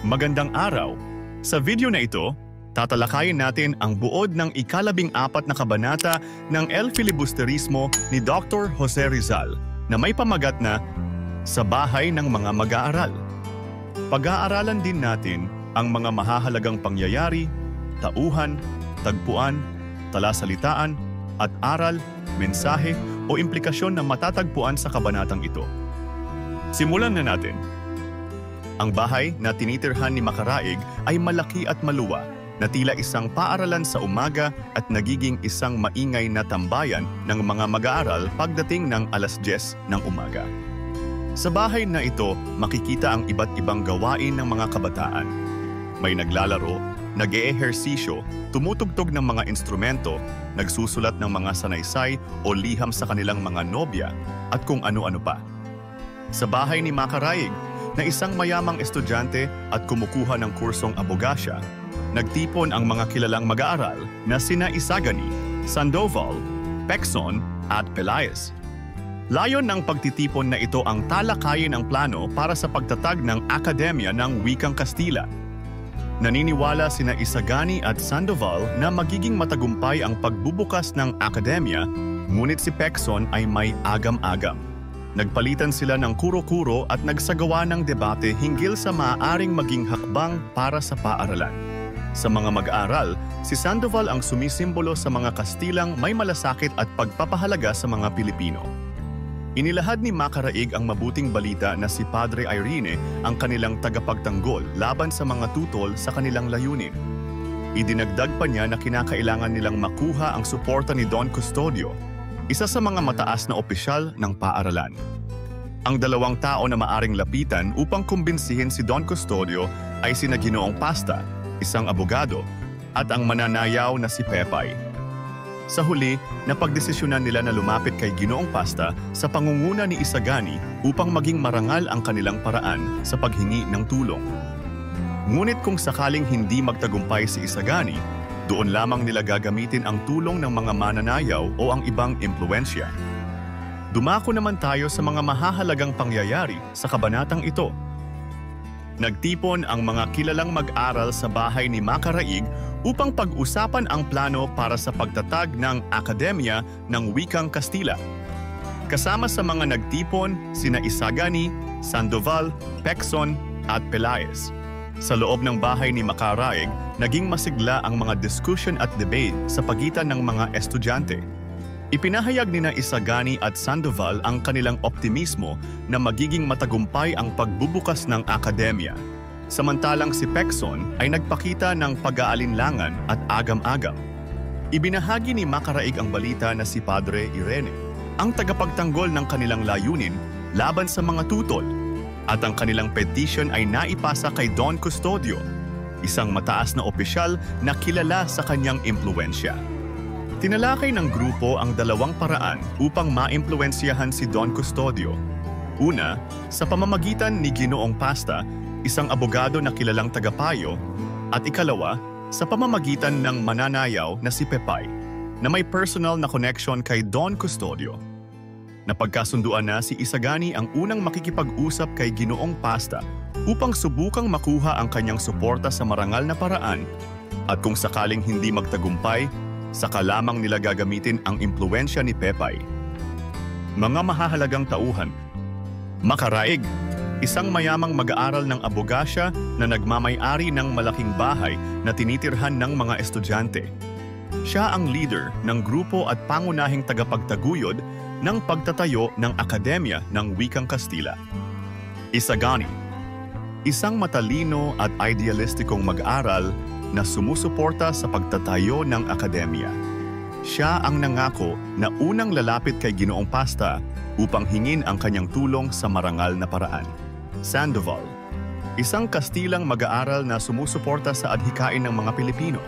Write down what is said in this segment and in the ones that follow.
Magandang araw! Sa video na ito, tatalakayin natin ang buod ng ika-14 na kabanata ng El Filibusterismo ni Dr. Jose Rizal na may pamagat na Sa Bahay ng Mga Mag-aaral. Pag-aaralan din natin ang mga mahahalagang pangyayari, tauhan, tagpuan, talasalitaan, at aral, mensahe o implikasyon na matatagpuan sa kabanatang ito. Simulan na natin. Ang bahay na tinitirhan ni Makaraig ay malaki at maluwa na tila isang paaralan sa umaga at nagiging isang maingay na tambayan ng mga mag-aaral pagdating ng 10:00 ng umaga. Sa bahay na ito, makikita ang iba't ibang gawain ng mga kabataan. May naglalaro, nag-eehersisyo, tumutugtog ng mga instrumento, nagsusulat ng mga sanaysay o liham sa kanilang mga nobya at kung ano-ano pa. Sa bahay ni Makaraig, na isang mayamang estudyante at kumukuha ng kursong abogasya, nagtipon ang mga kilalang mag-aaral na sina Isagani, Sandoval, Pecson at Pelaez. Layon ng pagtitipon na ito ang talakayin ng plano para sa pagtatag ng Akademya ng Wikang Kastila. Naniniwala sina Isagani at Sandoval na magiging matagumpay ang pagbubukas ng akademya, ngunit si Pecson ay may agam-agam. Nagpalitan sila ng kuro-kuro at nagsagawa ng debate hinggil sa maaaring maging hakbang para sa paaralan. Sa mga mag-aaral, si Sandoval ang sumisimbolo sa mga Kastilang may malasakit at pagpapahalaga sa mga Pilipino. Inilahad ni Makaraig ang mabuting balita na si Padre Irene ang kanilang tagapagtanggol laban sa mga tutol sa kanilang layunin. Idinagdag pa niya na kinakailangan nilang makuha ang suporta ni Don Custodio, isa sa mga mataas na opisyal ng paaralan. Ang dalawang tao na maaring lapitan upang kumbinsihin si Don Custodio ay sina Ginoong Pasta, isang abogado, at ang mananayaw na si Pepay. Sa huli, napagdesisyonan nila na lumapit kay Ginoong Pasta sa pangunguna ni Isagani upang maging marangal ang kanilang paraan sa paghingi ng tulong. Ngunit kung sakaling hindi magtagumpay si Isagani, doon lamang nila gagamitin ang tulong ng mga mananayaw o ang ibang impluensya. Dumako naman tayo sa mga mahahalagang pangyayari sa kabanatang ito. Nagtipon ang mga kilalang mag-aral sa bahay ni Makaraig upang pag-usapan ang plano para sa pagtatag ng Akademya ng Wikang Kastila. Kasama sa mga nagtipon sina Isagani, Sandoval, Pecson at Pelaez. Sa loob ng bahay ni Makaraig, naging masigla ang mga discussion at debate sa pagitan ng mga estudyante. Ipinahayag nina Isagani at Sandoval ang kanilang optimismo na magiging matagumpay ang pagbubukas ng akademya. Samantalang si Pecson ay nagpakita ng pag-aalinlangan at agam-agam. Ibinahagi ni Makaraig ang balita na si Padre Irene, ang tagapagtanggol ng kanilang layunin laban sa mga tutol, at ang kanilang petition ay naipasa kay Don Custodio, isang mataas na opisyal na kilala sa kanyang impluensya. Tinalakay ng grupo ang dalawang paraan upang maimpluensyahan si Don Custodio. Una, sa pamamagitan ni Ginoong Pasta, isang abogado na kilalang tagapayo, at ikalawa, sa pamamagitan ng mananayaw na si Pepay, na may personal na connection kay Don Custodio. Napagkasunduan na si Isagani ang unang makikipag-usap kay Ginoong Pasta upang subukang makuha ang kanyang suporta sa marangal na paraan, at kung sakaling hindi magtagumpay, saka lamang nila gagamitin ang impluensya ni Pepay. Mga mahahalagang tauhan. Makaraig, isang mayamang mag-aaral ng abogasya na nagmamay-ari ng malaking bahay na tinitirhan ng mga estudyante. Siya ang leader ng grupo at pangunahing tagapagtaguyod ng pagtatayo ng Akademya ng Wikang Kastila. Isagani, isang matalino at idealistikong mag-aral na sumusuporta sa pagtatayo ng akademya. Siya ang nangako na unang lalapit kay Ginoong Pasta upang hingin ang kanyang tulong sa marangal na paraan. Sandoval, isang Kastilang mag-aaral na sumusuporta sa adhikain ng mga Pilipino.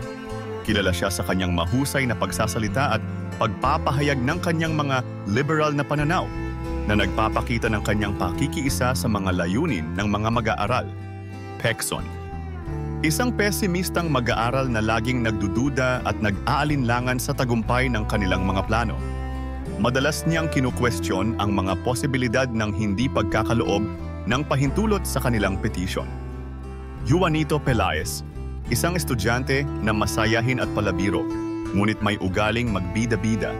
Kilala siya sa kanyang mahusay na pagsasalita at pagpapahayag ng kanyang mga liberal na pananaw na nagpapakita ng kanyang pakikiisa sa mga layunin ng mga mag-aaral. Pecson, isang pesimistang mag-aaral na laging nagdududa at nag-aalinlangan sa tagumpay ng kanilang mga plano. Madalas niyang kinukwestiyon ang mga posibilidad ng hindi pagkakaloob ng pahintulot sa kanilang petisyon. Juanito Pelaez, isang estudyante na masayahin at palabiro, ngunit may ugaling magbida-bida.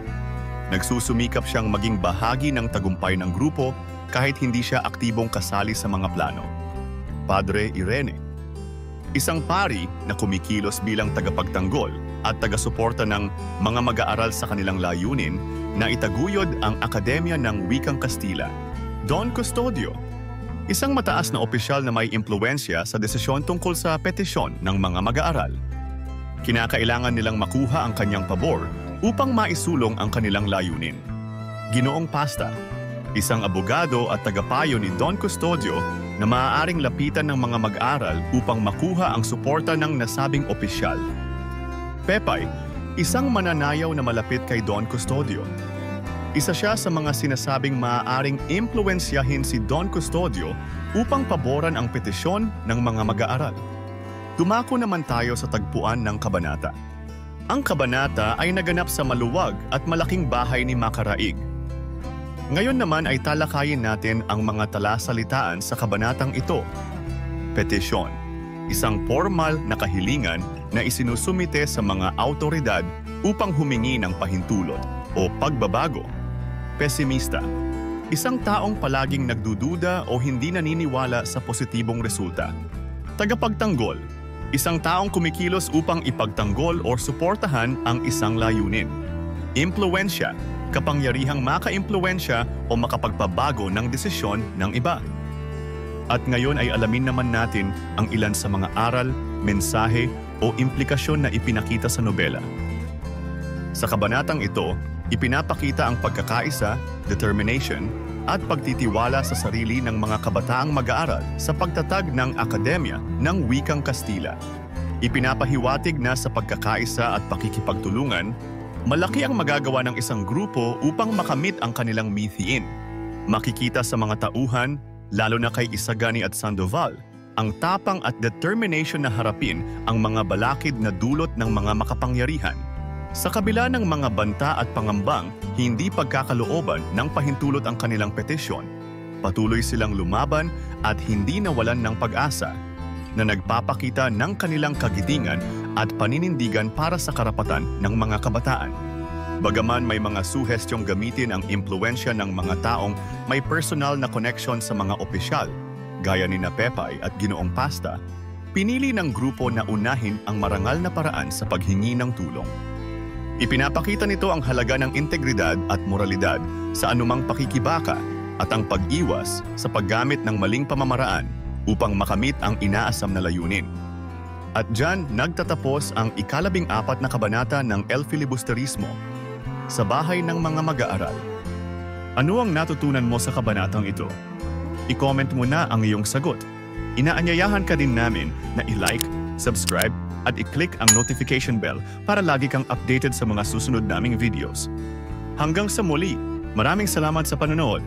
Nagsusumikap siyang maging bahagi ng tagumpay ng grupo kahit hindi siya aktibong kasali sa mga plano. Padre Irene, isang pari na kumikilos bilang tagapagtanggol at taga-suporta ng mga mag-aaral sa kanilang layunin na itaguyod ang Akademya ng Wikang Kastila. Don Custodio, isang mataas na opisyal na may impluwensya sa desisyon tungkol sa petisyon ng mga mag-aaral. Kinakailangan nilang makuha ang kanyang pabor upang maisulong ang kanilang layunin. Ginoong Pasta, isang abogado at tagapayo ni Don Custodio na maaaring lapitan ng mga mag-aral upang makuha ang suporta ng nasabing opisyal. Pepay, isang mananayaw na malapit kay Don Custodio. Isa siya sa mga sinasabing maaaring impluwensyahin si Don Custodio upang paboran ang petisyon ng mga mag-aaral. Dumako naman tayo sa tagpuan ng kabanata. Ang kabanata ay naganap sa maluwag at malaking bahay ni Macaraig. Ngayon naman ay talakayin natin ang mga talasalitaan sa kabanatang ito. Petisyon, isang formal na kahilingan na isinusumite sa mga awtoridad upang humingi ng pahintulot o pagbabago. Pesimista, isang taong palaging nagdududa o hindi naniniwala sa positibong resulta. Tagapagtanggol, isang taong kumikilos upang ipagtanggol o suportahan ang isang layunin. Impluwensya, kapangyarihang makaimpluwensya o makapagpabago ng desisyon ng iba. At ngayon ay alamin naman natin ang ilan sa mga aral, mensahe o implikasyon na ipinakita sa nobela. Sa kabanatang ito, ipinapakita ang pagkakaisa, determination, at pagtitiwala sa sarili ng mga kabataang mag-aaral sa pagtatag ng Akademya ng Wikang Kastila. Ipinapahiwatig na sa pagkakaisa at pakikipagtulungan, malaki ang magagawa ng isang grupo upang makamit ang kanilang mithiin. Makikita sa mga tauhan, lalo na kay Isagani at Sandoval, ang tapang at determination na harapin ang mga balakid na dulot ng mga makapangyarihan. Sa kabila ng mga banta at pangambang, hindi pagkakalooban ng pahintulot ang kanilang petisyon. Patuloy silang lumaban at hindi nawalan ng pag-asa, na nagpapakita ng kanilang kagitingan at paninindigan para sa karapatan ng mga kabataan. Bagaman may mga suhestyong gamitin ang impluwensya ng mga taong may personal na connection sa mga opisyal, gaya ni Pepay at Ginoong Pasta, pinili ng grupo na unahin ang marangal na paraan sa paghingi ng tulong. Ipinapakita nito ang halaga ng integridad at moralidad sa anumang pakikibaka at ang pag-iwas sa paggamit ng maling pamamaraan upang makamit ang inaasam na layunin. At diyan nagtatapos ang 14 na kabanata ng El Filibusterismo sa bahay ng mga mag-aaral. Ano ang natutunan mo sa kabanatang ito? I-comment mo na ang iyong sagot. Inaanyayahan ka din namin na i-like, subscribe, at i-click ang notification bell para lagi kang updated sa mga susunod naming videos. Hanggang sa muli, maraming salamat sa panonood.